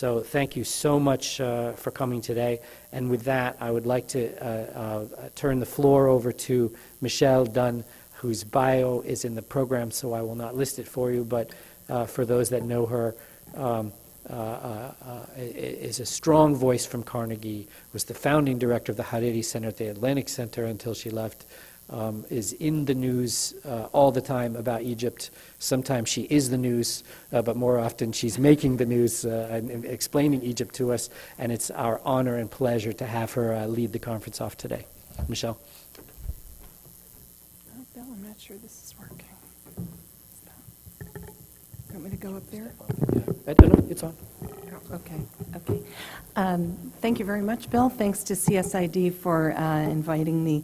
So thank you so much for coming today. And with that, I would like to turn the floor over to Michelle Dunn, whose bio is in the program, so I will not list it for you. But for those that know her, is a strong voice from Carnegie, was the founding director of the Hariri Center at the Atlantic Center until she left, is in the news all the time about Egypt. Sometimes she is the news, but more often she's making the news and explaining Egypt to us, and it's our honor and pleasure to have her lead the conference off today. Michelle. Oh, Bill, I'm not sure this is working. You want me to go up there? No, it's on. Okay. Thank you very much, Bill. Thanks to CSID for inviting me.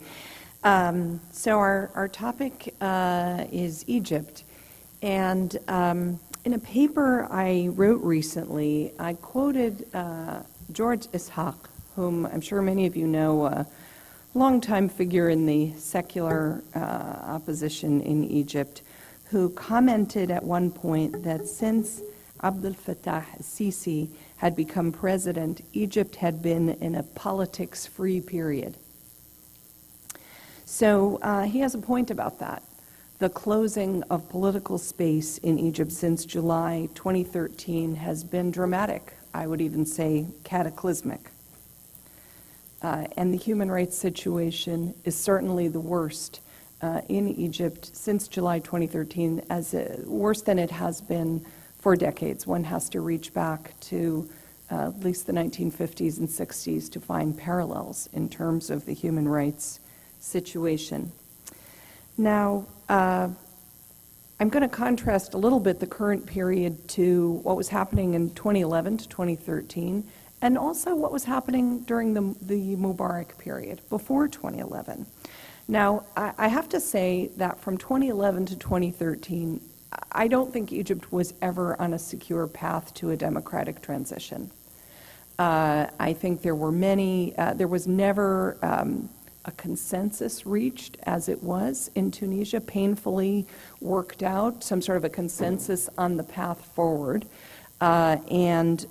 So our topic is Egypt. And in a paper I wrote recently, I quoted George Ishaq, whom I'm sure many of you know, a longtime figure in the secular opposition in Egypt, who commented at one point that since Abdel Fattah al-Sisi had become president, Egypt had been in a politics-free period. So he has a point about that. The closing of political space in Egypt since July 2013 has been dramatic, I would even say cataclysmic. And the human rights situation is certainly the worst in Egypt since July 2013, worse than it has been for decades. One has to reach back to at least the 1950s and 60s to find parallels in terms of the human rights situation. Now, I'm going to contrast a little bit the current period to what was happening in 2011 to 2013, and also what was happening during the Mubarak period, before 2011. Now, I have to say that from 2011 to 2013, I don't think Egypt was ever on a secure path to a democratic transition. I think there was never a consensus reached as it was in Tunisia, painfully worked out, some sort of a consensus on the path forward. And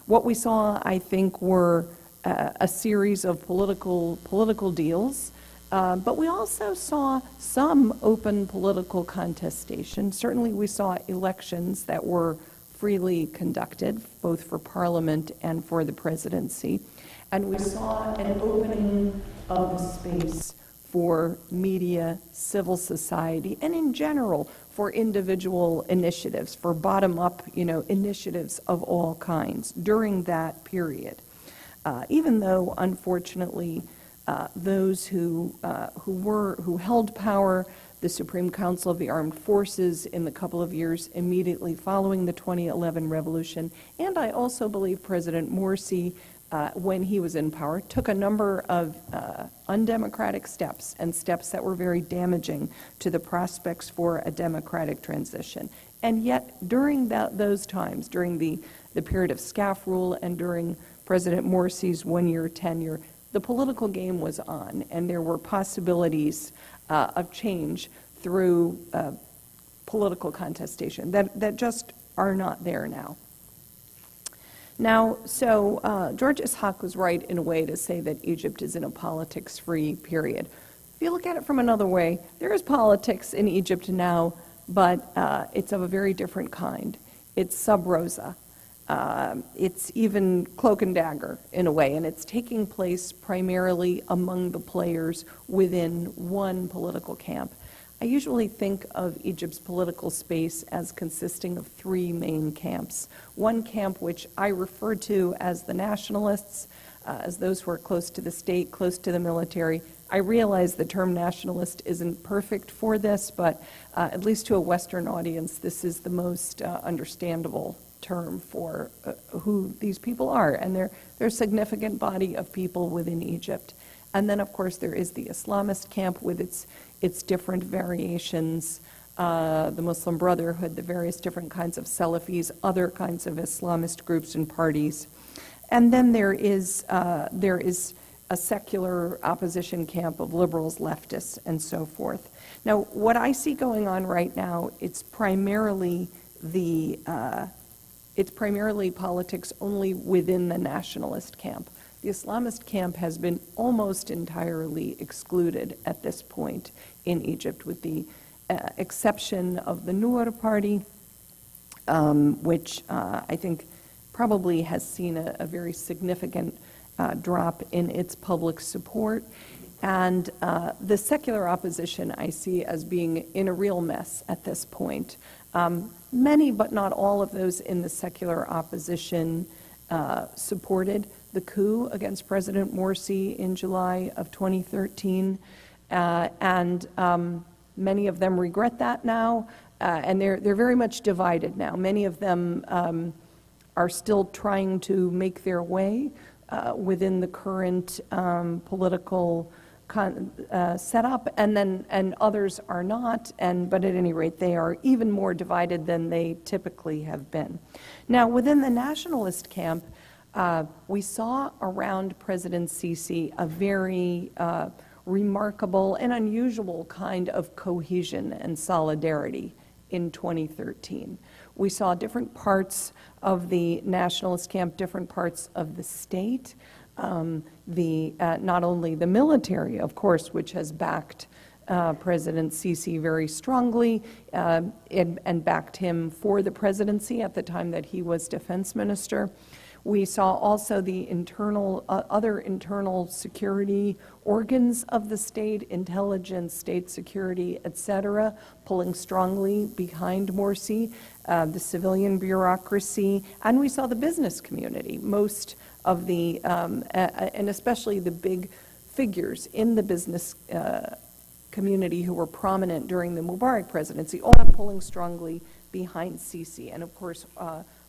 what we saw, I think, were a series of political deals. But we also saw some open political contestation. Certainly we saw elections that were freely conducted, both for parliament and for the presidency. And we saw an opening of the space for media, civil society, and in general for individual initiatives, for bottom-up, initiatives of all kinds during that period. Even though, unfortunately, those who held power, the Supreme Council of the Armed Forces in the couple of years immediately following the 2011 revolution, and I also believe President Morsi, when he was in power, took a number of undemocratic steps, and steps that were very damaging to the prospects for a democratic transition. And yet, during those times, during the period of SCAF rule and during President Morsi's one-year tenure, the political game was on, and there were possibilities of change through political contestation that just are not there now. Now, so George Ishaq was right in a way to say that Egypt is in a politics-free period. If you look at it from another way, there is politics in Egypt now, but it's of a very different kind. It's sub rosa. It's even cloak and dagger in a way, and it's taking place primarily among the players within one political camp. I usually think of Egypt's political space as consisting of three main camps. One camp which I refer to as the nationalists, as those who are close to the state, close to the military. I realize the term nationalist isn't perfect for this, but at least to a Western audience, this is the most understandable term for who these people are, and they're a significant body of people within Egypt. And then, of course, there is the Islamist camp with its different variations, the Muslim Brotherhood, the various different kinds of Salafis, other kinds of Islamist groups and parties. And then there is a secular opposition camp of liberals, leftists, and so forth. Now, what I see going on right now, it's primarily the it's primarily politics only within the nationalist camp. The Islamist camp has been almost entirely excluded at this point in Egypt, with the exception of the Noor Party, which I think probably has seen a very significant drop in its public support. And the secular opposition I see as being in a real mess at this point. Many, but not all of those in the secular opposition supported the coup against President Morsi in July of 2013, and many of them regret that now, and they're very much divided now. Many of them are still trying to make their way within the current political setup, and others are not, but at any rate, they are even more divided than they typically have been. Now, within the nationalist camp, we saw around President Sisi a very remarkable and unusual kind of cohesion and solidarity in 2013. We saw different parts of the nationalist camp, different parts of the state, not only the military, of course, which has backed President Sisi very strongly and backed him for the presidency at the time that he was defense minister. We saw also the other internal security organs of the state, intelligence, state security, etc., pulling strongly behind Morsi, the civilian bureaucracy, and we saw the business community. Most of the, and especially the big figures in the business community who were prominent during the Mubarak presidency, all pulling strongly behind Sisi, and of course,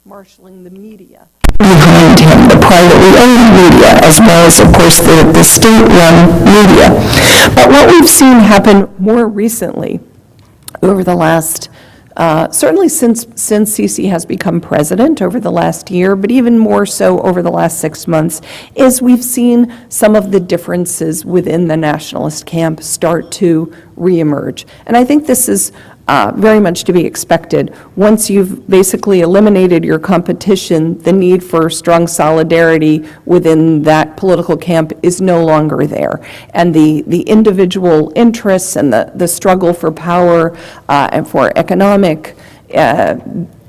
marshaling the media behind him, the privately owned media, as well as, of course, the state-run media. But what we've seen happen more recently over the last, certainly since Sisi has become president over the last year, but even more so over the last 6 months, is we've seen some of the differences within the nationalist camp start to reemerge. And I think this is very much to be expected. Once you've basically eliminated your competition, the need for strong solidarity within that political camp is no longer there. And the individual interests and the struggle for power and for economic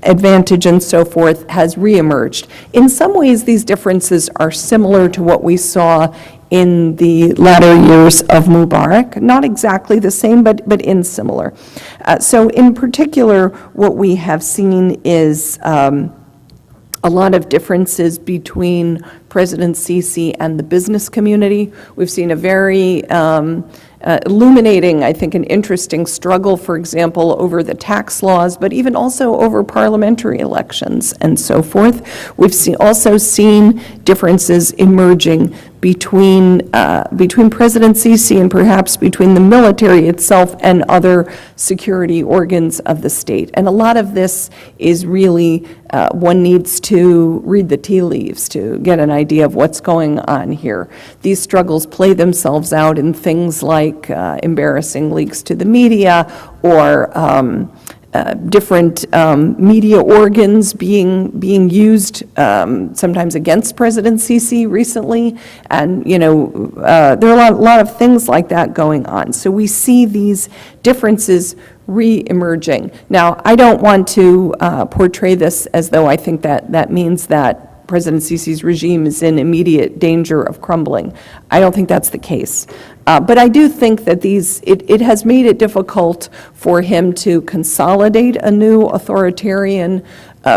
advantage and so forth has reemerged. In some ways, these differences are similar to what we saw in the latter years of Mubarak. Not exactly the same, but in similar. So in particular, what we have seen is a lot of differences between President Sisi and the business community. We've seen a very illuminating, I think, an interesting struggle, for example, over the tax laws, but even also over parliamentary elections and so forth. We've also seen differences emerging between President Sisi and perhaps between the military itself and other security organs of the state. And a lot of this is really, one needs to read the tea leaves to get an idea of what's going on here. These struggles play themselves out in things like embarrassing leaks to the media or different media organs being used sometimes against President Sisi recently, and there are a lot of things like that going on. So we see these differences re-emerging. Now, I don't want to portray this as though I think that means that President Sisi's regime is in immediate danger of crumbling. I don't think that's the case. But I do think that it has made it difficult for him to consolidate a new authoritarian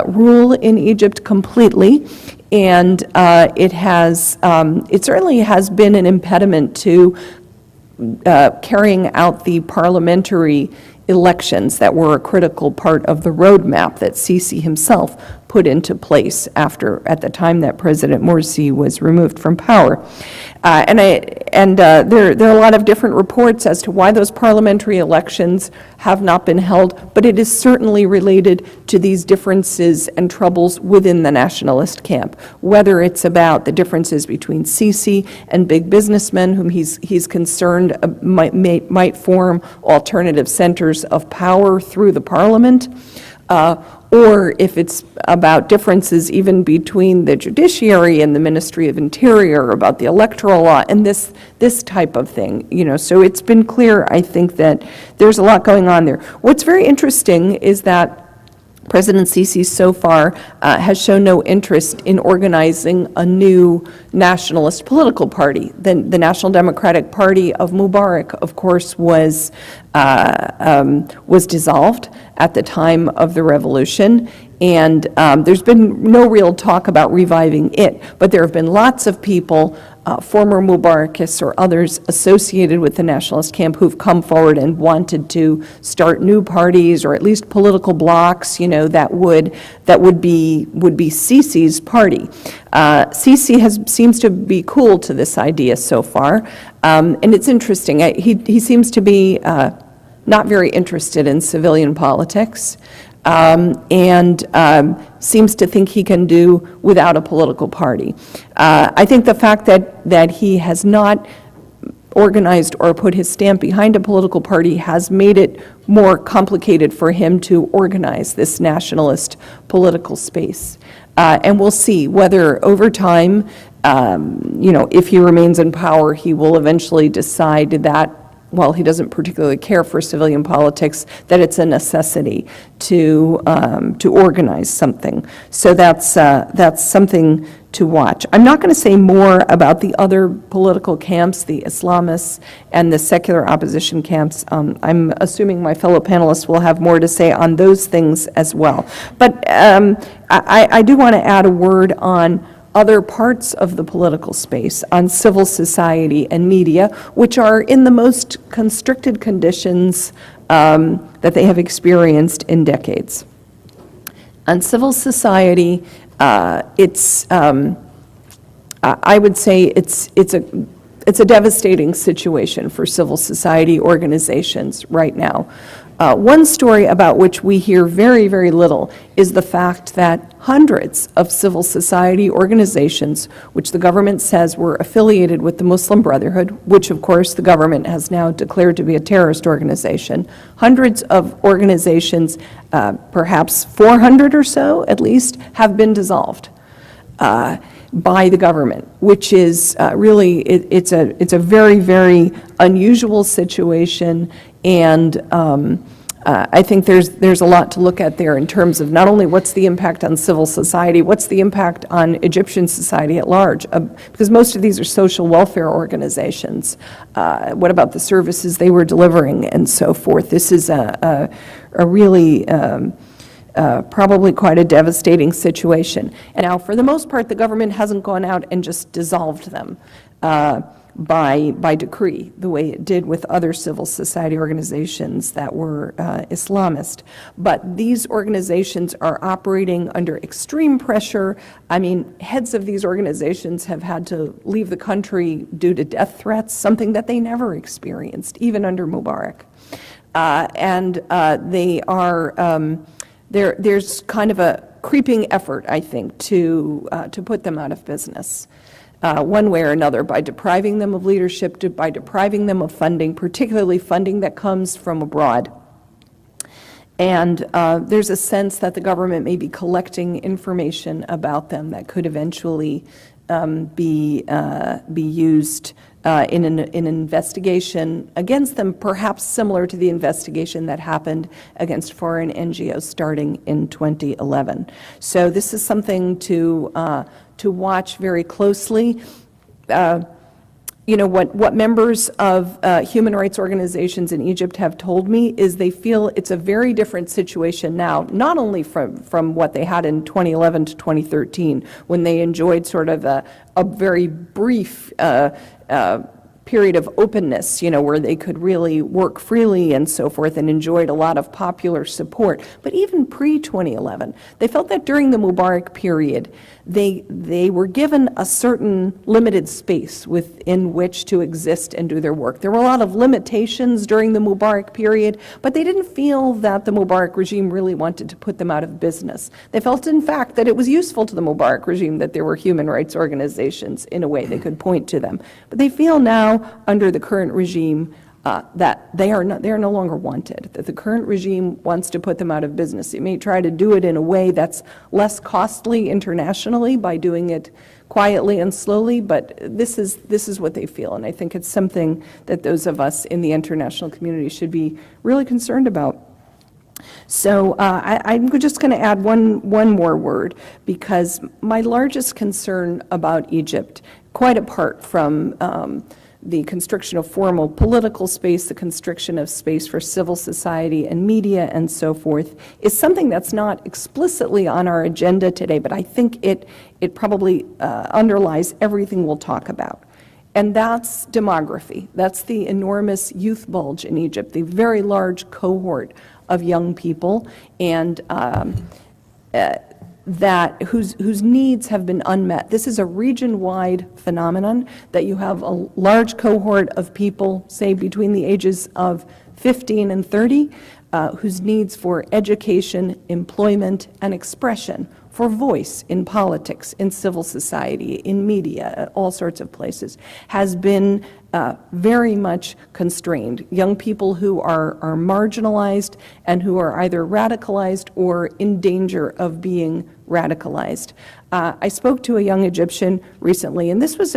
rule in Egypt completely, and it certainly has been an impediment to carrying out the parliamentary elections that were a critical part of the roadmap that Sisi himself put into place at the time that President Morsi was removed from power. There are a lot of different reports as to why those parliamentary elections have not been held, but it is certainly related to these differences and troubles within the nationalist camp, whether it's about the differences between Sisi and big businessmen whom he's concerned might form alternative centers of power through the parliament, or if it's about differences even between the judiciary and the Ministry of Interior about the electoral law and this type of thing, So it's been clear, I think, that there's a lot going on there. What's very interesting is that President Sisi so far has shown no interest in organizing a new nationalist political party. The National Democratic Party of Mubarak, of course, was dissolved at the time of the revolution, and there's been no real talk about reviving it. But there have been lots of people, former Mubarakists or others associated with the nationalist camp, who've come forward and wanted to start new parties or at least political blocs, that would be Sisi's party. Sisi seems to be cool to this idea so far, and it's interesting. He seems to be not very interested in civilian politics. And seems to think he can do without a political party. I think the fact that he has not organized or put his stamp behind a political party has made it more complicated for him to organize this nationalist political space. And we'll see whether over time, if he remains in power, he will eventually decide that, while he doesn't particularly care for civilian politics, that it's a necessity to organize something. So that's something to watch. I'm not going to say more about the other political camps, the Islamists and the secular opposition camps. I'm assuming my fellow panelists will have more to say on those things as well. But I do want to add a word on other parts of the political space, on civil society and media, which are in the most constricted conditions that they have experienced in decades. On civil society, I would say it's a devastating situation for civil society organizations right now. One story about which we hear very, very little is the fact that hundreds of civil society organizations, which the government says were affiliated with the Muslim Brotherhood, which of course the government has now declared to be a terrorist organization, hundreds of organizations, perhaps 400 or so at least, have been dissolved by the government, which is really, it's a very, very unusual situation, and I think there's a lot to look at there in terms of not only what's the impact on civil society, what's the impact on Egyptian society at large, because most of these are social welfare organizations. What about the services they were delivering and so forth? This is a really probably quite a devastating situation. And now, for the most part, the government hasn't gone out and just dissolved them by decree, the way it did with other civil society organizations that were Islamist. But these organizations are operating under extreme pressure. I mean, heads of these organizations have had to leave the country due to death threats, something that they never experienced, even under Mubarak. They are... There's kind of a creeping effort, I think, to put them out of business, one way or another, by depriving them of leadership, by depriving them of funding, particularly funding that comes from abroad. And there's a sense that the government may be collecting information about them that could eventually be used in an investigation against them, perhaps similar to the investigation that happened against foreign NGOs starting in 2011. So this is something to watch very closely. What members of human rights organizations in Egypt have told me is they feel it's a very different situation now, not only from what they had in 2011 to 2013, when they enjoyed sort of a very brief period of openness, where they could really work freely and so forth, and enjoyed a lot of popular support. But even pre-2011, they felt that during the Mubarak period, they were given a certain limited space within which to exist and do their work. There were a lot of limitations during the Mubarak period, but they didn't feel that the Mubarak regime really wanted to put them out of business. They felt, in fact, that it was useful to the Mubarak regime that there were human rights organizations in a way they could point to them. But they feel now, under the current regime, that they are no longer wanted, that the current regime wants to put them out of business. It may try to do it in a way that's less costly internationally by doing it quietly and slowly, but this is what they feel, and I think it's something that those of us in the international community should be really concerned about. So I'm just going to add one more word, because my largest concern about Egypt, quite apart from the constriction of formal political space, the constriction of space for civil society and media and so forth, is something that's not explicitly on our agenda today, but I think it probably underlies everything we'll talk about. And that's demography. That's the enormous youth bulge in Egypt, the very large cohort of young people, and whose needs have been unmet. This is a region-wide phenomenon, that you have a large cohort of people, say between the ages of 15 and 30, whose needs for education, employment, and expression, for voice in politics, in civil society, in media, all sorts of places, has been very much constrained. Young people who are marginalized and who are either radicalized or in danger of being radicalized. I spoke to a young Egyptian recently, and this was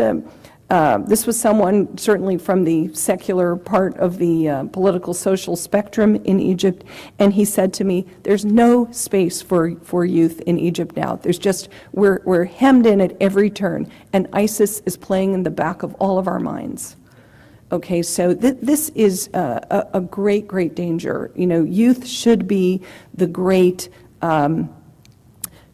someone certainly from the secular part of the political social spectrum in Egypt, and he said to me, there's no space for youth in Egypt now. There's just, we're hemmed in at every turn, and ISIS is playing in the back of all of our minds. Okay, so this is a great, great danger. You know, youth should be the great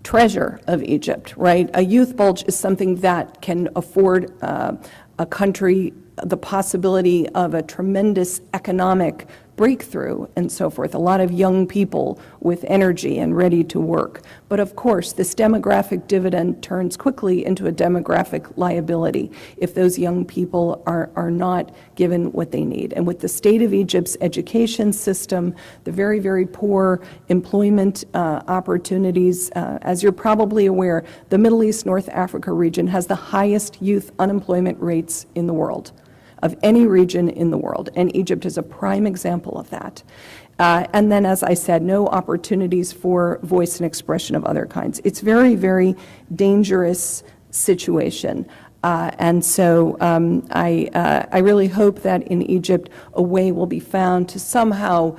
treasure of Egypt, right? A youth bulge is something that can afford a country the possibility of a tremendous economic breakthrough and so forth, a lot of young people with energy and ready to work. But of course, this demographic dividend turns quickly into a demographic liability if those young people are not given what they need. And with the state of Egypt's education system, the very, very poor employment opportunities, as you're probably aware, the Middle East, North Africa region has the highest youth unemployment rates in the world, of any region in the world, and Egypt is a prime example of that. And then, as I said, no opportunities for voice and expression of other kinds. It's very, very dangerous situation. And so I really hope that in Egypt a way will be found to somehow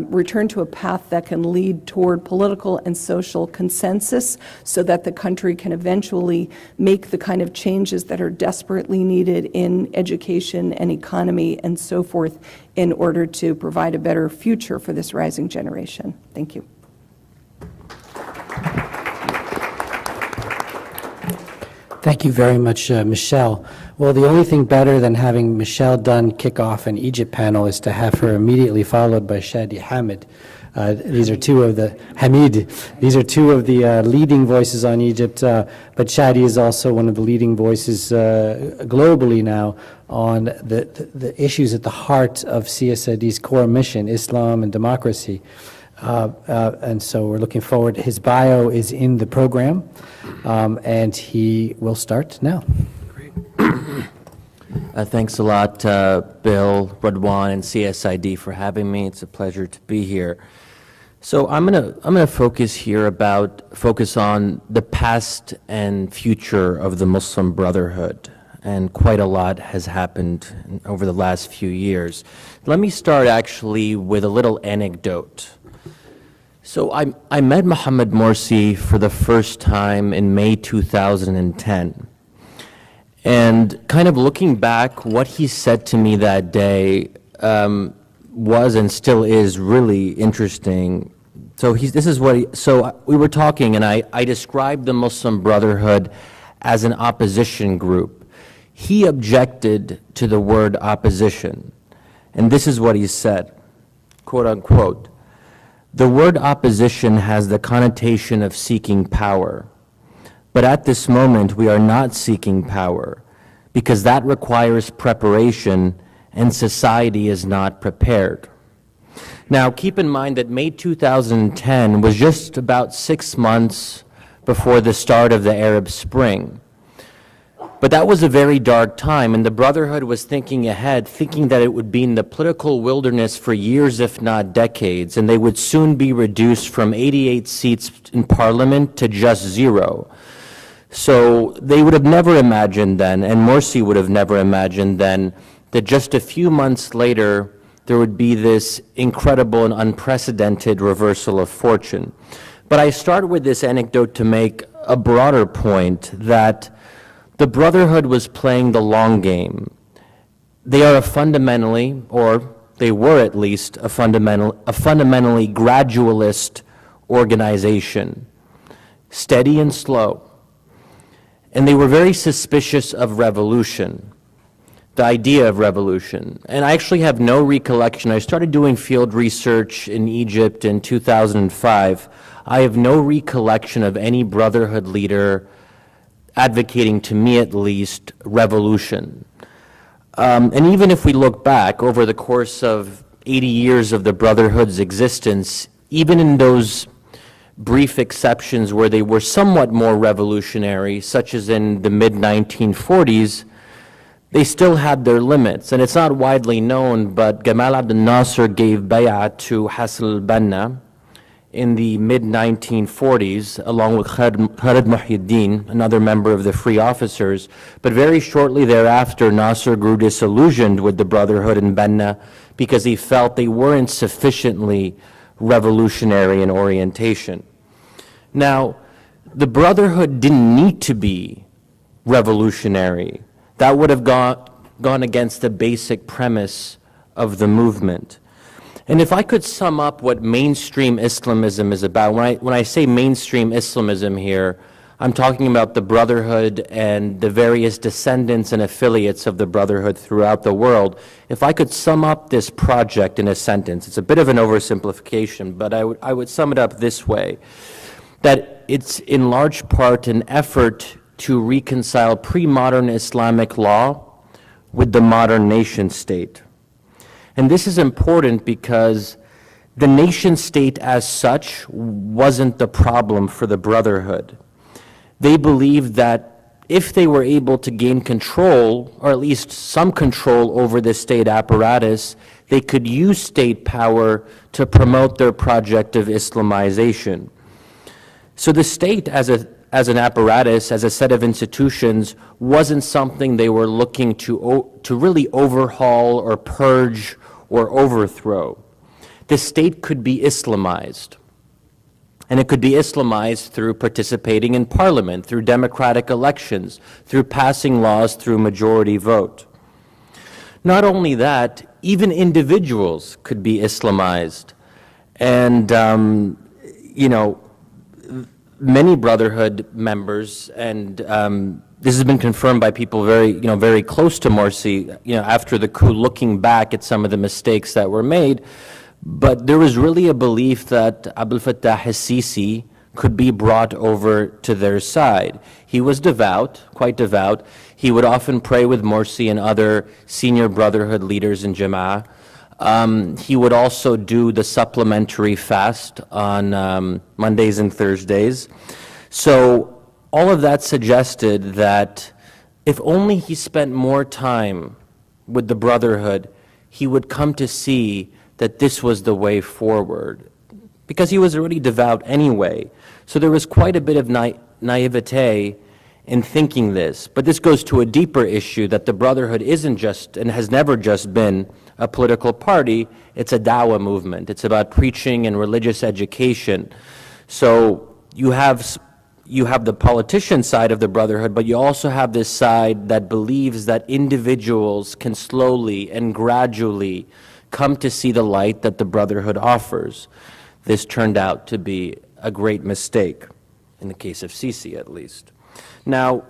return to a path that can lead toward political and social consensus, so that the country can eventually make the kind of changes that are desperately needed in education and economy and so forth in order to provide a better future for this rising generation. Thank you. Thank you very much, Michelle. Well, the only thing better than having Michelle Dunn kick off an Egypt panel is to have her immediately followed by Shadi Hamid. These are two of the leading voices on Egypt, but Shadi is also one of the leading voices globally now on the issues at the heart of CSID's core mission, Islam and democracy. And so we're looking forward. His bio is in the program, and he will start now. Great. Thanks a lot, Bill, Radwan, and CSID for having me. It's a pleasure to be here. So I'm gonna focus on the past and future of the Muslim Brotherhood, and quite a lot has happened over the last few years. Let me start actually with a little anecdote. So I met Mohammed Morsi for the first time in May 2010. And kind of looking back, what he said to me that day was and still is really interesting. So we were talking, and I described the Muslim Brotherhood as an opposition group. He objected to the word opposition. And this is what he said, quote unquote, "The word opposition has the connotation of seeking power. But at this moment, we are not seeking power, because that requires preparation, and society is not prepared." Now, keep in mind that May 2010 was just about 6 months before the start of the Arab Spring. But that was a very dark time, and the Brotherhood was thinking ahead, thinking that it would be in the political wilderness for years, if not decades, and they would soon be reduced from 88 seats in Parliament to just 0. So they would have never imagined then, and Morsi would have never imagined then, that just a few months later, there would be this incredible and unprecedented reversal of fortune. But I start with this anecdote to make a broader point that the Brotherhood was playing the long game. They are a fundamentally, or they were at least, a fundamentally gradualist organization, steady and slow. And they were very suspicious of revolution, the idea of revolution. And I actually have no recollection. I started doing field research in Egypt in 2005. I have no recollection of any Brotherhood leader advocating, to me at least, revolution. And even if we look back over the course of 80 years of the Brotherhood's existence, even in those brief exceptions where they were somewhat more revolutionary, such as in the mid-1940s, they still had their limits. And it's not widely known, but Gamal Abdel Nasser gave bay'ah to Hassan al-Banna in the mid-1940s, along with Khalid Muhyiddin, another member of the Free Officers. But very shortly thereafter, Nasser grew disillusioned with the Brotherhood and Banna because he felt they weren't sufficiently revolutionary in orientation. Now, the Brotherhood didn't need to be revolutionary. That would have gone against the basic premise of the movement. And if I could sum up what mainstream Islamism is about, when I say mainstream Islamism here, I'm talking about the Brotherhood and the various descendants and affiliates of the Brotherhood throughout the world. If I could sum up this project in a sentence, it's a bit of an oversimplification, but I would sum it up this way, that it's in large part an effort to reconcile pre-modern Islamic law with the modern nation state. And this is important because the nation state as such wasn't the problem for the Brotherhood. They believed that if they were able to gain control, or at least some control over the state apparatus, they could use state power to promote their project of Islamization. So the state as an apparatus, as a set of institutions, wasn't something they were looking to really overhaul or purge or overthrow. The state could be Islamized. And it could be Islamized through participating in parliament, through democratic elections, through passing laws through majority vote. Not only that, even individuals could be Islamized. And, many Brotherhood members, and this has been confirmed by people very close to Morsi, after the coup, looking back at some of the mistakes that were made. But there was really a belief that Abdel Fattah al-Sisi could be brought over to their side. He was devout, quite devout. He would often pray with Morsi and other senior Brotherhood leaders in Jama'ah. He would also do the supplementary fast on Mondays and Thursdays. So all of that suggested that if only he spent more time with the Brotherhood, he would come to see that this was the way forward, because he was already devout anyway. So there was quite a bit of naivete in thinking this. But this goes to a deeper issue, that the Brotherhood isn't just, and has never just been, a political party. It's a dawah movement. It's about preaching and religious education. So you have the politician side of the Brotherhood, but you also have this side that believes that individuals can slowly and gradually come to see the light that the Brotherhood offers. This turned out to be a great mistake, in the case of Sisi at least. Now,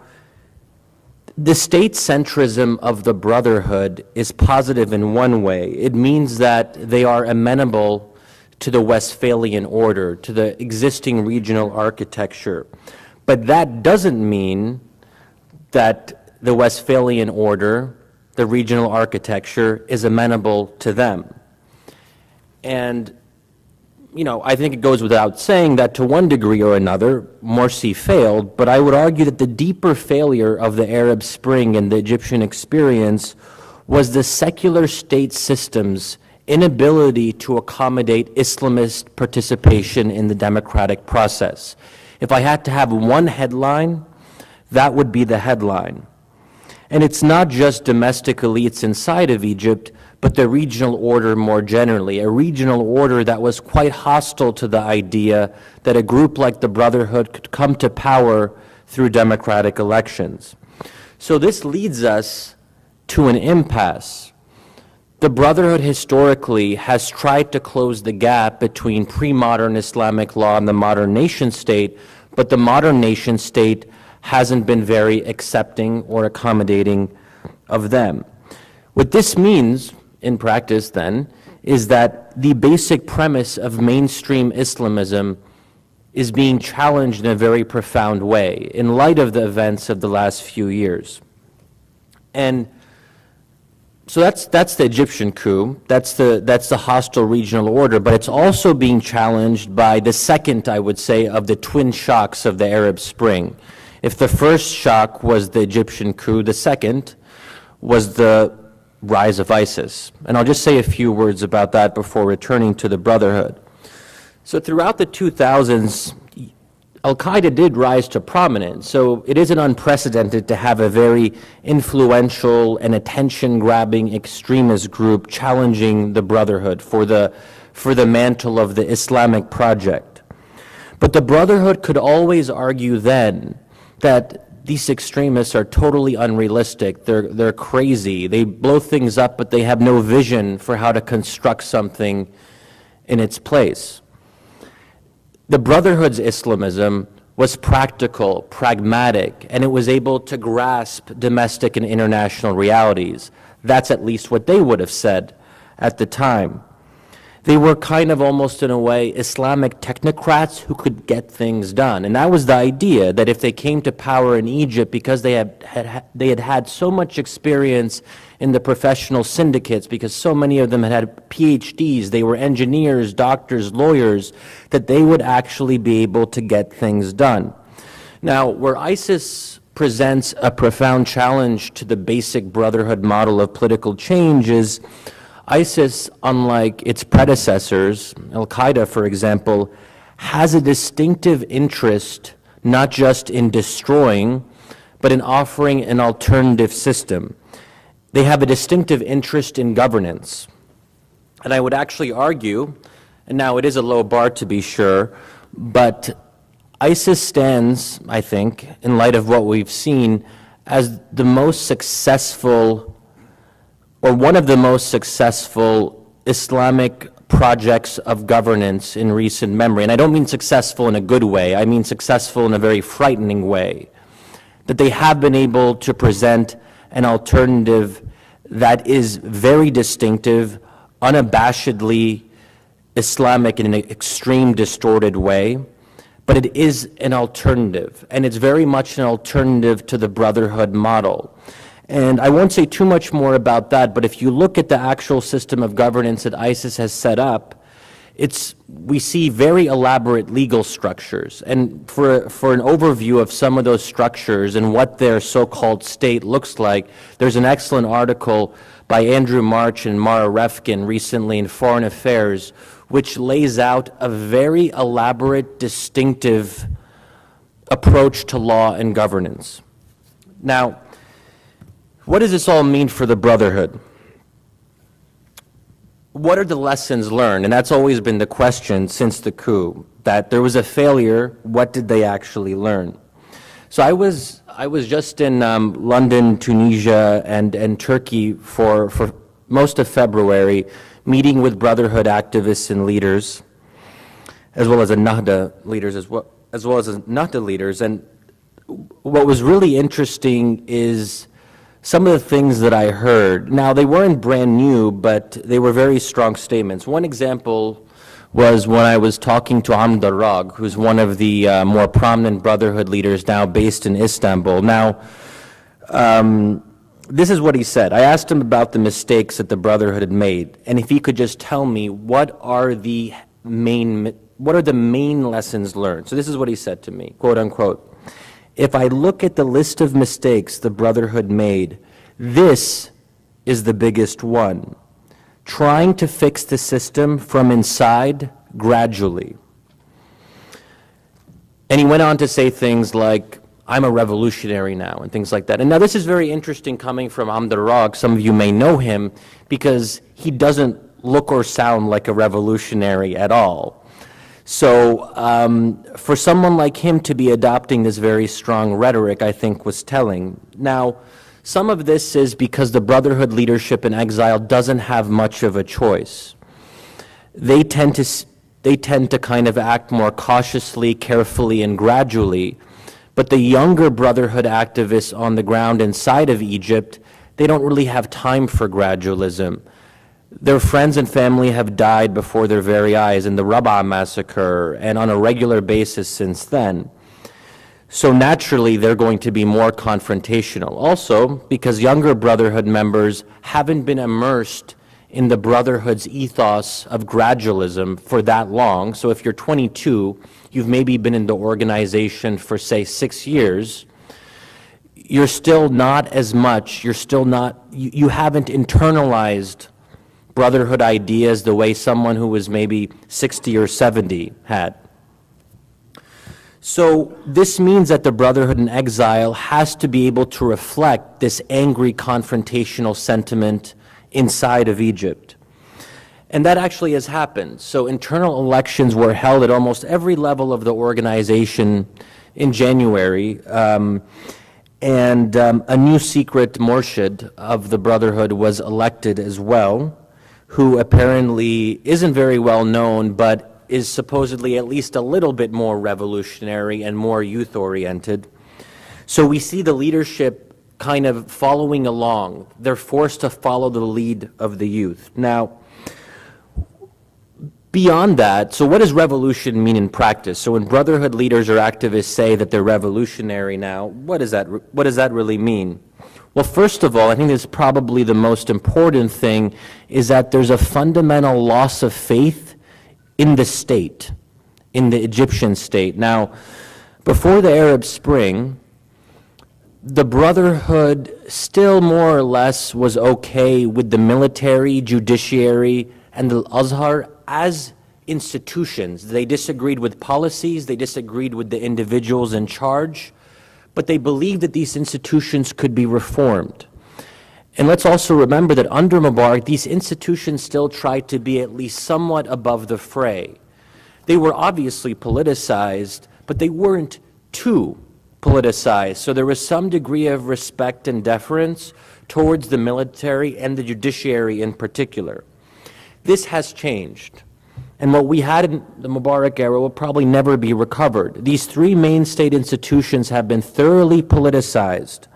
the state centrism of the Brotherhood is positive in one way. It means that they are amenable to the Westphalian order, to the existing regional architecture. But that doesn't mean that the Westphalian order, the regional architecture, is amenable to them. And I think it goes without saying that to one degree or another, Morsi failed, but I would argue that the deeper failure of the Arab Spring and the Egyptian experience was the secular state system's inability to accommodate Islamist participation in the democratic process. If I had to have one headline, that would be the headline. And it's not just domestic elites inside of Egypt, but the regional order more generally, a regional order that was quite hostile to the idea that a group like the Brotherhood could come to power through democratic elections. So this leads us to an impasse. The Brotherhood historically has tried to close the gap between pre-modern Islamic law and the modern nation state, but the modern nation state hasn't been very accepting or accommodating of them. What this means, in practice then, is that the basic premise of mainstream Islamism is being challenged in a very profound way in light of the events of the last few years. And so that's the Egyptian coup, that's the hostile regional order, but it's also being challenged by the second, I would say, of the twin shocks of the Arab Spring. If the first shock was the Egyptian coup, the second was the rise of ISIS. And I'll just say a few words about that before returning to the Brotherhood. So throughout the 2000s, Al-Qaeda did rise to prominence, so it isn't unprecedented to have a very influential and attention-grabbing extremist group challenging the Brotherhood for the mantle of the Islamic project. But the Brotherhood could always argue then that these extremists are totally unrealistic, they're crazy, they blow things up, but they have no vision for how to construct something in its place. The Brotherhood's Islamism was practical, pragmatic, and it was able to grasp domestic and international realities. That's at least what they would have said at the time. They were kind of almost in a way Islamic technocrats who could get things done. And that was the idea, that if they came to power in Egypt, because they had had so much experience in the professional syndicates, because so many of them had PhDs, they were engineers, doctors, lawyers, that they would actually be able to get things done. Now, where ISIS presents a profound challenge to the basic Brotherhood model of political change is ISIS, unlike its predecessors, Al-Qaeda, for example, has a distinctive interest not just in destroying, but in offering an alternative system. They have a distinctive interest in governance. And I would actually argue, and now it is a low bar to be sure, but ISIS stands, I think, in light of what we've seen, as the most successful or one of the most successful Islamic projects of governance in recent memory. And I don't mean successful in a good way, I mean successful in a very frightening way. That they have been able to present an alternative that is very distinctive, unabashedly Islamic in an extreme distorted way, but it is an alternative, and it's very much an alternative to the Brotherhood model. And I won't say too much more about that, but if you look at the actual system of governance that ISIS has set up, we see very elaborate legal structures. And for an overview of some of those structures and what their so-called state looks like, there's an excellent article by Andrew March and Mara Refkin recently in Foreign Affairs, which lays out a very elaborate, distinctive approach to law and governance. Now, what does this all mean for the Brotherhood? What are the lessons learned? And that's always been the question since the coup, that there was a failure, what did they actually learn? So I was just in London, Tunisia, and Turkey for most of February, meeting with Brotherhood activists and leaders, as well as Nahda leaders, as well as Nahda leaders. And what was really interesting is some of the things that I heard. Now, they weren't brand new, but they were very strong statements. One example was when I was talking to Hamd Darrag, who's one of the more prominent Brotherhood leaders now based in Istanbul. Now, this is what he said. I asked him about the mistakes that the Brotherhood had made, and if he could just tell me what are the main lessons learned? So this is what he said to me, quote unquote. If I look at the list of mistakes the Brotherhood made, this is the biggest one. Trying to fix the system from inside gradually. And he went on to say things like, I'm a revolutionary now, and things like that. And now this is very interesting coming from Amdarraq. Some of you may know him because he doesn't look or sound like a revolutionary at all. So for someone like him to be adopting this very strong rhetoric, I think was telling. Now, some of this is because the Brotherhood leadership in exile doesn't have much of a choice. They tend to kind of act more cautiously, carefully, and gradually. But the younger Brotherhood activists on the ground inside of Egypt, they don't really have time for gradualism. Their friends and family have died before their very eyes in the Rabaa massacre and on a regular basis since then. So naturally, they're going to be more confrontational. Also, because younger Brotherhood members haven't been immersed in the Brotherhood's ethos of gradualism for that long. So if you're 22, you've maybe been in the organization for, say, 6 years, you're still not as much, you haven't internalized Brotherhood ideas the way someone who was maybe 60 or 70 had. So this means that the Brotherhood in exile has to be able to reflect this angry confrontational sentiment inside of Egypt. And that actually has happened. So internal elections were held at almost every level of the organization in January. And a new secret Morshid of the Brotherhood was elected as well, who apparently isn't very well known, but is supposedly at least a little bit more revolutionary and more youth-oriented. So we see the leadership kind of following along. They're forced to follow the lead of the youth. Now, beyond that, so what does revolution mean in practice? So when Brotherhood leaders or activists say that they're revolutionary now, what does that really mean? Well, first of all, I think this is probably the most important thing, is that there's a fundamental loss of faith in the state, in the Egyptian state. Now, before the Arab Spring, the Brotherhood still more or less was okay with the military, judiciary, and the Azhar as institutions. They disagreed with policies, they disagreed with the individuals in charge, but they believed that these institutions could be reformed. And let's also remember that under Mubarak, these institutions still tried to be at least somewhat above the fray. They were obviously politicized, but they weren't too politicized. So there was some degree of respect and deference towards the military and the judiciary in particular. This has changed. And what we had in the Mubarak era will probably never be recovered. These three main state institutions have been thoroughly politicized,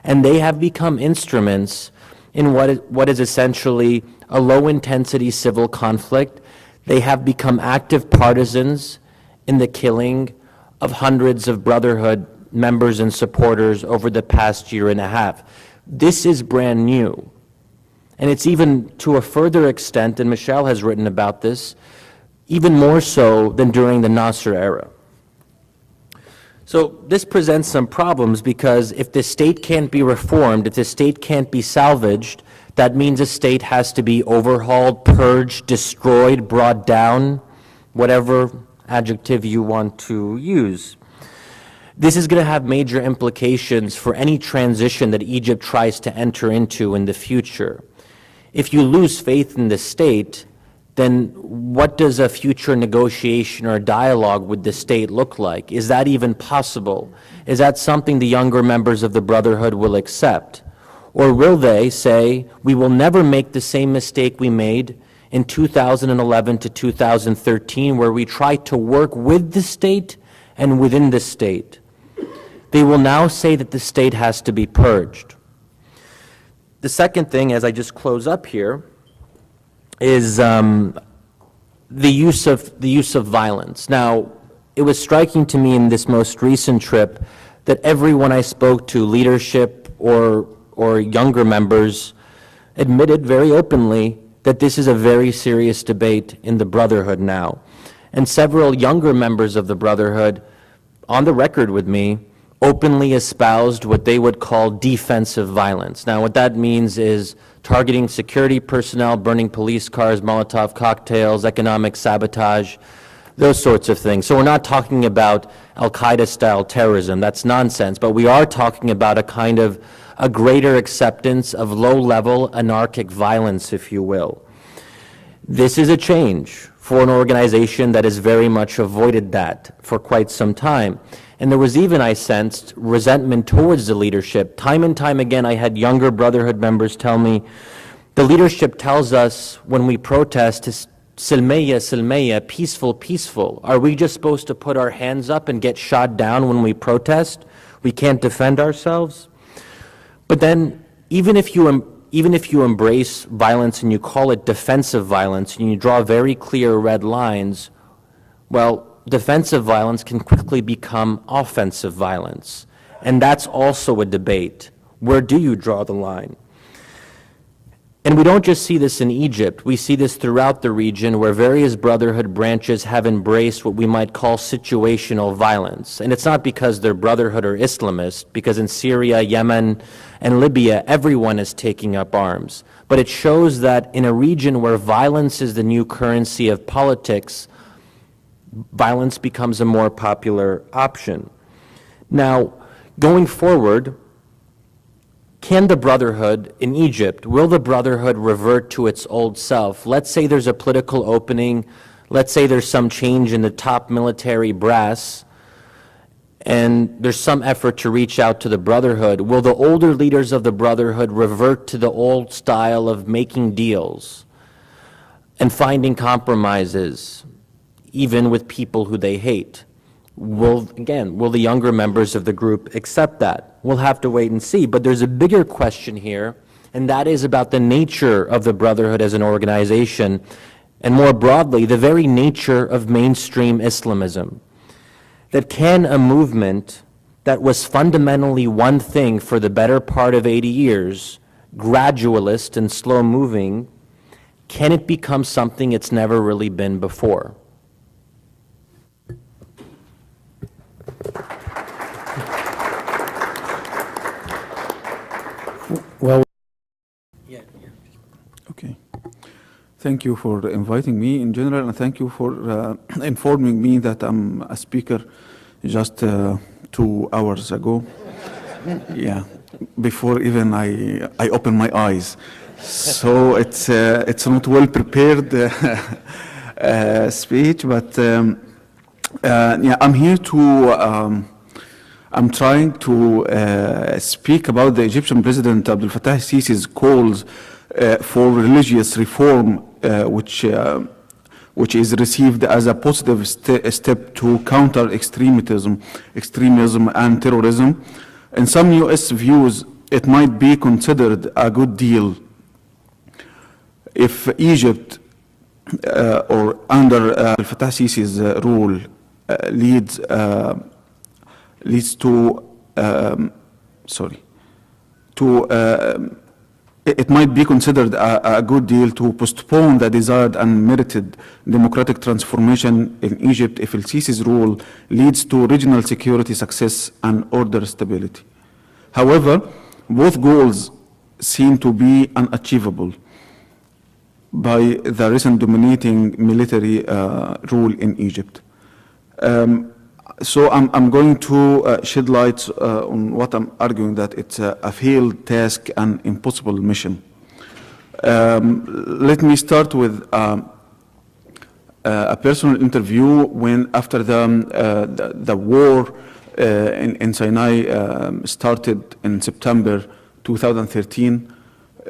and they have become instruments in what is essentially a low-intensity civil conflict. They have become active partisans in the killing of hundreds of Brotherhood members and supporters over the past year and a half. This is brand new. And it's even to a further extent, and Michelle has written about this, even more so than during the Nasser era. So this presents some problems because if the state can't be reformed, if the state can't be salvaged, that means a state has to be overhauled, purged, destroyed, brought down, whatever adjective you want to use. This is going to have major implications for any transition that Egypt tries to enter into in the future. If you lose faith in the state, then what does a future negotiation or dialogue with the state look like? Is that even possible? Is that something the younger members of the Brotherhood will accept? Or will they say, we will never make the same mistake we made in 2011 to 2013, where we tried to work with the state and within the state? They will now say that the state has to be purged. The second thing, as I just close up here, is the use of violence. Now, it was striking to me in this most recent trip that everyone I spoke to, leadership or younger members, admitted very openly that this is a very serious debate in the Brotherhood now. And several younger members of the Brotherhood, on the record with me, openly espoused what they would call defensive violence. Now, what that means is targeting security personnel, burning police cars, Molotov cocktails, economic sabotage, those sorts of things. So we're not talking about Al-Qaeda-style terrorism. That's nonsense. But we are talking about a kind of a greater acceptance of low-level anarchic violence, if you will. This is a change for an organization that has very much avoided that for quite some time. And there was even, I sensed, resentment towards the leadership. Time and time again, I had younger Brotherhood members tell me, the leadership tells us when we protest to silmeya, silmeya, peaceful, peaceful. Are we just supposed to put our hands up and get shot down when we protest? We can't defend ourselves? But then, even if you embrace violence and you call it defensive violence and you draw very clear red lines, well, defensive violence can quickly become offensive violence. And that's also a debate. Where do you draw the line? And we don't just see this in Egypt. We see this throughout the region where various Brotherhood branches have embraced what we might call situational violence. And it's not because they're Brotherhood or Islamist, because in Syria, Yemen, and Libya, everyone is taking up arms. But it shows that in a region where violence is the new currency of politics, violence becomes a more popular option. Now, going forward, can the Brotherhood in Egypt, will the Brotherhood revert to its old self? Let's say there's a political opening, let's say there's some change in the top military brass, and there's some effort to reach out to the Brotherhood. Will the older leaders of the Brotherhood revert to the old style of making deals and finding compromises, even with people who they hate? Will the younger members of the group accept that? We'll have to wait and see. But there's a bigger question here, and that is about the nature of the Brotherhood as an organization, and more broadly, the very nature of mainstream Islamism. That can a movement that was fundamentally one thing for the better part of 80 years, gradualist and slow-moving, can it become something it's never really been before? Well, Okay. Thank you for inviting me in general, and thank you for informing me that I'm a speaker just 2 hours ago. Yeah, before even I open my eyes. So it's not well prepared speech, but yeah, I'm here to. I'm trying to speak about the Egyptian President Abdel Fattah al-Sisi's calls for religious reform, which is received as a positive step to counter extremism and terrorism. In some U.S. views, it might be considered a good deal if Egypt, or under Abdel Fattah al-Sisi's rule, leads to it might be considered a good deal to postpone the desired and merited democratic transformation in Egypt if el-Sisi's rule leads to regional security success and order stability. However, both goals seem to be unachievable by the recent dominating military rule in Egypt. So I'm going to shed light on what I'm arguing, that it's a failed task and impossible mission. Let me start with a personal interview when, after the war in Sinai started in September 2013,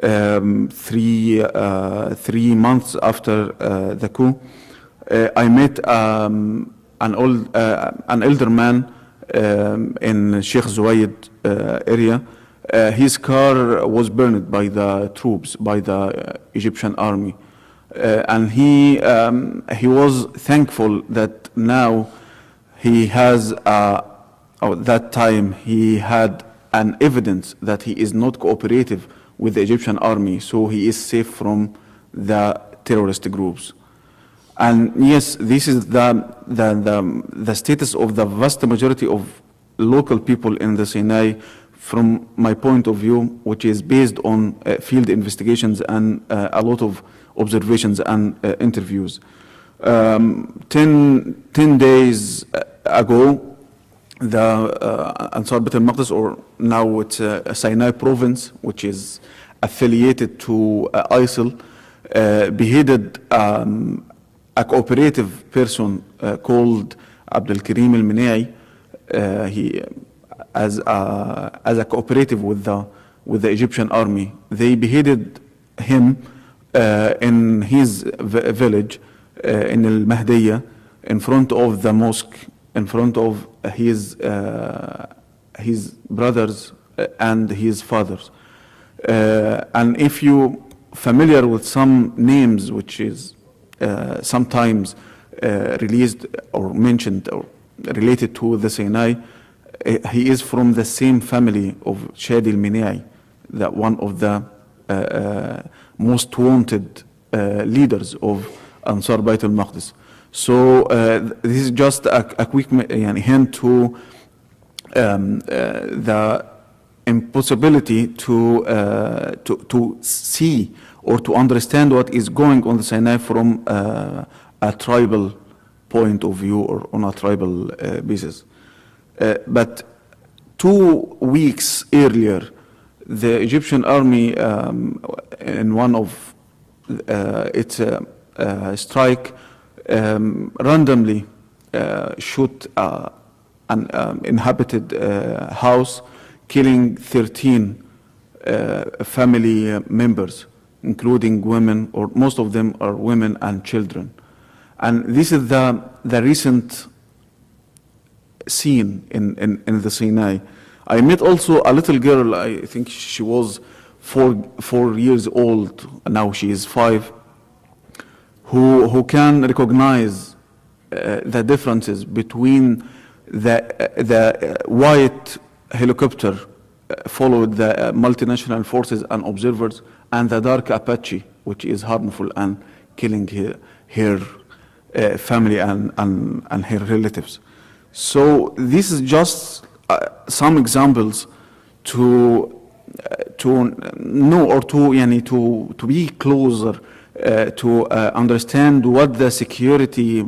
3 months after the coup, I met an elder man in Sheikh Zouaid area. His car was burned by the troops, by the Egyptian army, and he was thankful that now he has, at that time he had an evidence that he is not cooperative with the Egyptian army, so he is safe from the terrorist groups. And yes, this is the status of the vast majority of local people in the Sinai, from my point of view, which is based on field investigations and a lot of observations and interviews. 10 days ago, the Ansar Beit al-Maqdis, or now it's Sinai province, which is affiliated to ISIL, beheaded a cooperative person called Abdul Karim al-Minai. He, as a cooperative with the Egyptian army, they beheaded him in his village in al-Mahdiyya, in front of the mosque, in front of his brothers and his fathers. And if you familiar with some names which is sometimes released or mentioned or related to the Sinai, he is from the same family of Shadi al-Minai, that one of the most wanted leaders of Ansar Beit al-Maqdis. So this is just a quick hint to the impossibility to see or to understand what is going on the Sinai from a tribal point of view or on a tribal basis. But 2 weeks earlier, the Egyptian army, in one of its strike, randomly shoot an inhabited house, killing 13 family members, including women, or most of them are women and children. And this is the recent scene in the Sinai. I met also a little girl, I think she was 4 years old, now she is 5, who can recognize the differences between the white helicopter followed the multinational forces and observers, and the dark Apache, which is harmful and killing her family and her relatives. So this is just some examples to know or to be closer to understand what the security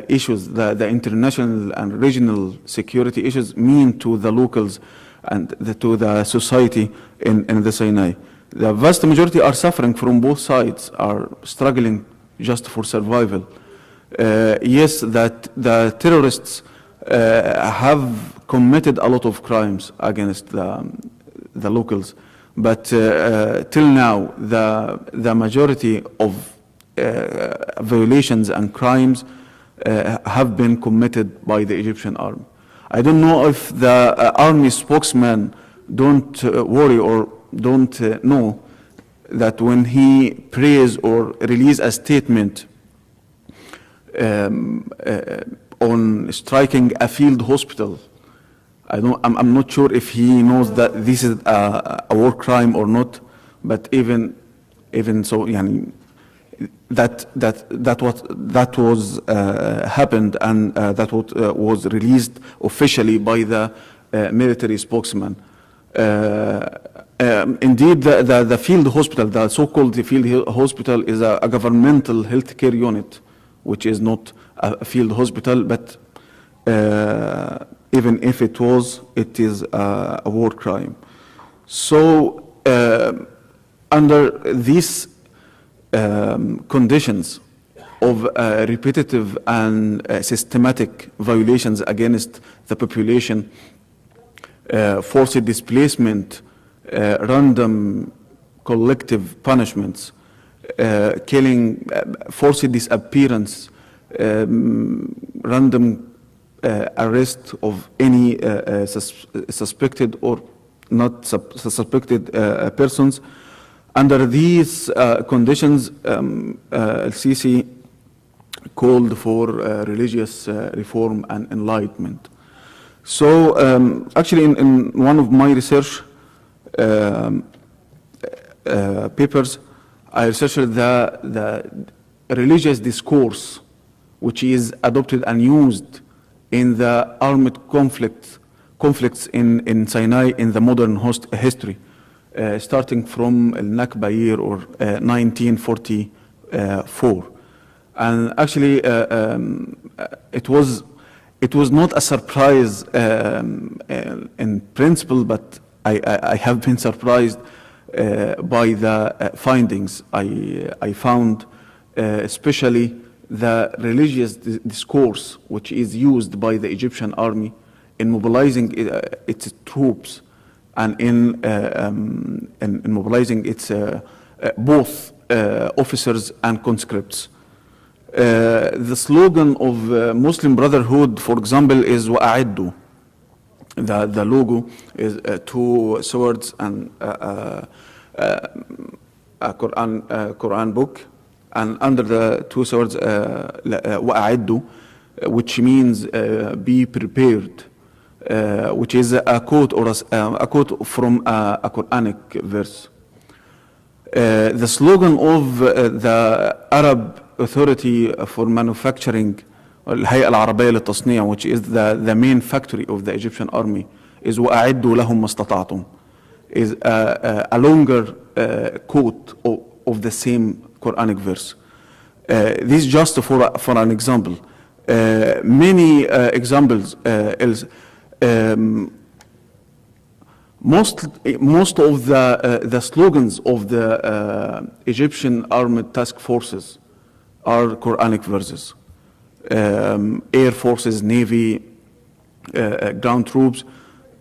issues, the international and regional security issues mean to the locals and to the society in the Sinai. The vast majority are suffering from both sides, are struggling just for survival. Yes, that the terrorists have committed a lot of crimes against the locals, but till now, the majority of violations and crimes have been committed by the Egyptian army. I don't know if the army spokesman don't worry or don't know that when he prays or release a statement on striking a field hospital, I'm not sure if he knows that this is a war crime or not. But even so, that was happened, and that was released officially by the military spokesman. Indeed, the field hospital, the so-called field hospital, is a governmental healthcare unit, which is not a field hospital, but even if it was, it is a war crime. So under these conditions of repetitive and systematic violations against the population, forced displacement, random collective punishments, killing, forced disappearance, random arrest of any suspected or not suspected persons. Under these conditions, El-Sisi called for religious reform and enlightenment. So actually in one of my research papers, I researched the religious discourse which is adopted and used in the armed conflicts in Sinai in the modern history, starting from Al-Nakba year or 1944. And actually, it was not a surprise in principle, but I have been surprised by the findings I found, especially the religious discourse which is used by the Egyptian army in mobilizing its troops and in mobilizing its both officers and conscripts. The slogan of Muslim Brotherhood, for example, is وَأَعِدُّوا. The logo is two swords and a Quran book, and under the two swords وَأَعِدُّوا, which means be prepared, which is a quote or a quote from a Quranic verse. The slogan of the Arab Authority for Manufacturing, الهيئة العربية للتصنيع, which is the main factory of the Egyptian army, is وَأَعِدُّوا لَهُمْ مَا اسْتَطَعْتُمْ, is a longer quote of the same Quranic verse. This is just for an example. Many examples else. Most of the slogans of the Egyptian armed task forces are Quranic verses. Air forces, navy, ground troops,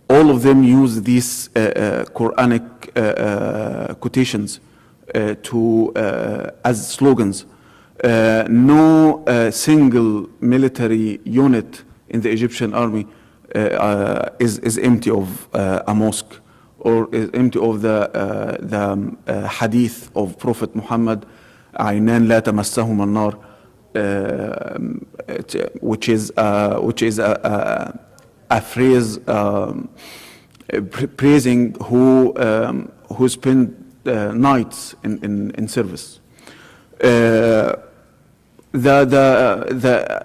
all of them use these Quranic quotations as slogans. No single military unit in the Egyptian army is empty of a mosque or is empty of the hadith of Prophet Muhammad, عينان لا تمسهما النار, which is a phrase praising who spend nights in service. The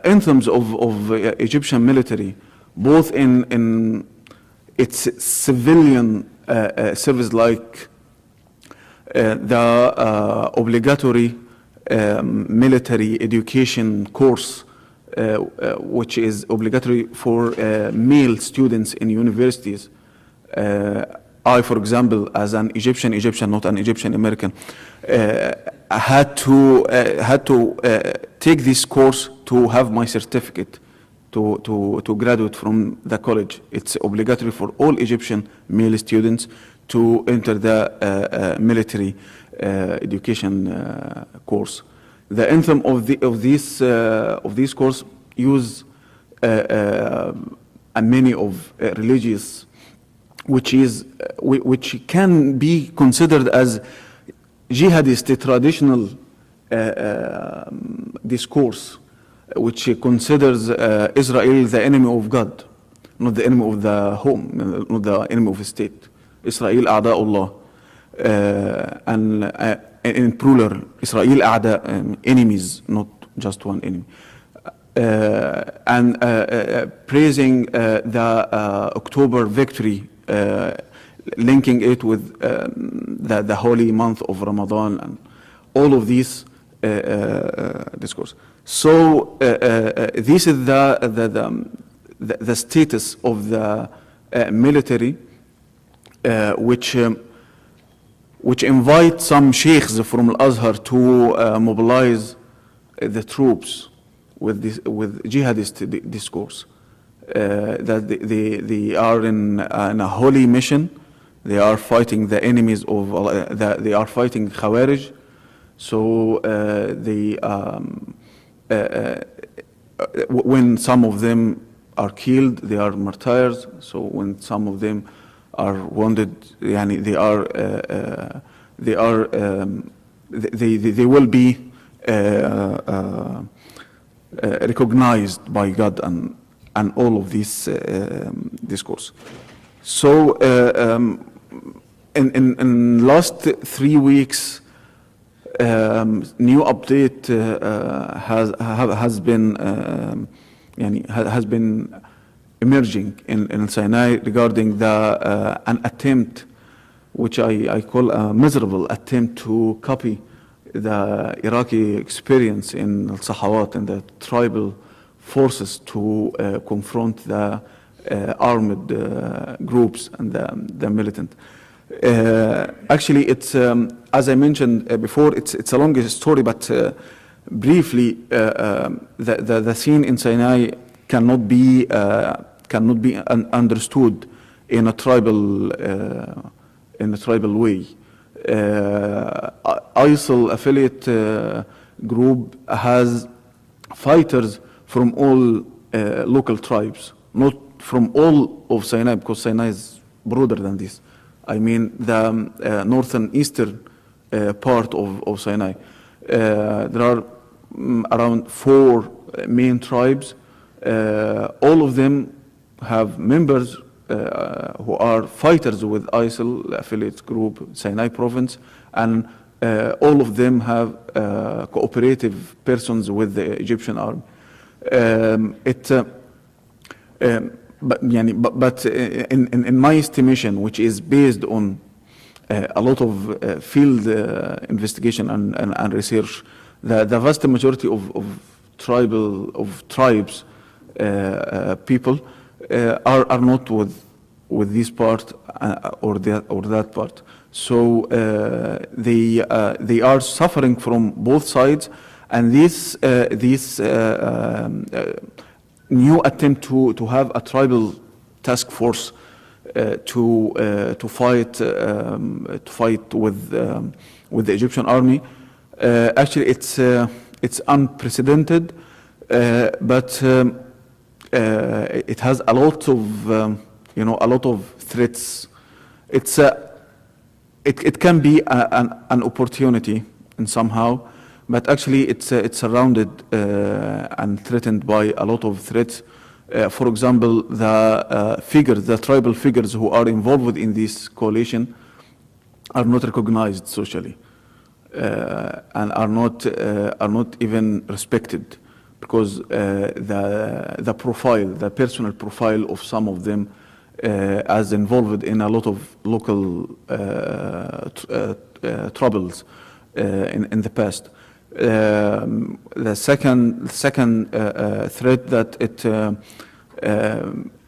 anthems of Egyptian military, both in its civilian service, like the obligatory military education course, which is obligatory for male students in universities. I, for example, as an Egyptian, not an Egyptian American, had to take this course to have my certificate to graduate from the college. It's obligatory for all Egyptian male students to enter the military education course. The anthem of this course use many of religious, which can be considered as jihadist traditional discourse, which considers Israel the enemy of God, not the enemy of the home, not the enemy of the state. Israel أعداء الله, and in plural, Israel أعداء, enemies, not just one enemy. And praising the October victory, linking it with the holy month of Ramadan, and all of these discourse. So this is the status of the military, which invite some sheikhs from Al-Azhar to mobilize the troops with jihadist discourse. That they are in a holy mission. They are fighting the enemies of Allah. They are fighting Khawarij. So when some of them are killed, they are martyrs. So when some of them are wounded, they will be recognized by God and all of this discourse. So in last 3 weeks, New update has been has been emerging in Sinai regarding an attempt, which I call a miserable attempt, to copy the Iraqi experience in al-Sahawat and the tribal forces to confront the armed groups and the militant. Actually, it's as I mentioned before, it's a long story, but briefly, the scene in Sinai cannot be understood in a tribal way. ISIL affiliate group has fighters from all local tribes, not from all of Sinai, because Sinai is broader than this. I mean the northern eastern part of Sinai. There are around 4 main tribes. All of them have members who are fighters with ISIL affiliate group Sinai province, and all of them have cooperative persons with the Egyptian army. But in my estimation, which is based on a lot of field investigation and research, the vast majority of tribes people are not with this part or that part. So they are suffering from both sides, and this new attempt to have a tribal task force to fight with the Egyptian army. Actually, it's unprecedented, but it has a lot of a lot of threats. It can be an opportunity in somehow, but actually it's surrounded and threatened by a lot of threats. For example, the tribal figures who are involved in this coalition are not recognized socially and are not even respected, because the personal profile of some of them as involved in a lot of local troubles in the past. The second threat, that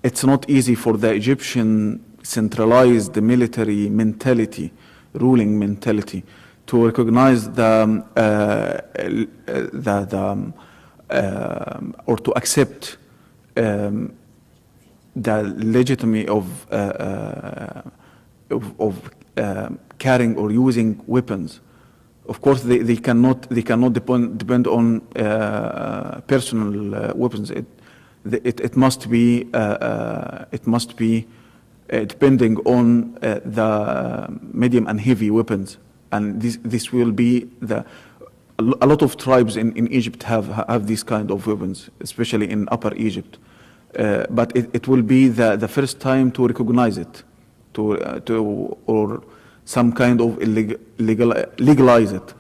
it's not easy for the Egyptian centralized military mentality, ruling mentality, to recognize or to accept the legitimacy of carrying or using weapons. Of course, they cannot depend on personal weapons. It must be depending on the medium and heavy weapons, and this will be a lot of tribes in Egypt have these kind of weapons, especially in Upper Egypt. But it will be the first time to recognize it, or some kind of legalize it.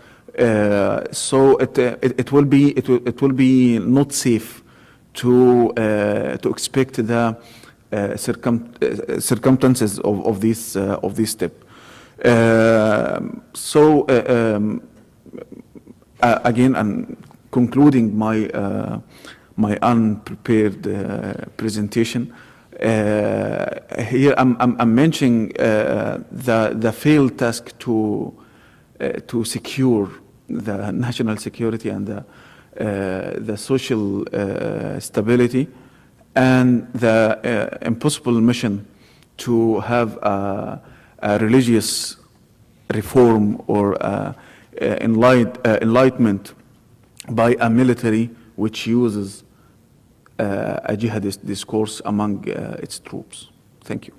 So it will be not safe to expect the circumstances of this step. Again, I'm concluding my unprepared presentation. Here I'm mentioning the failed task to secure the national security and the social stability, and the impossible mission to have a religious reform or enlightenment by a military which uses a jihadist discourse among its troops. Thank you.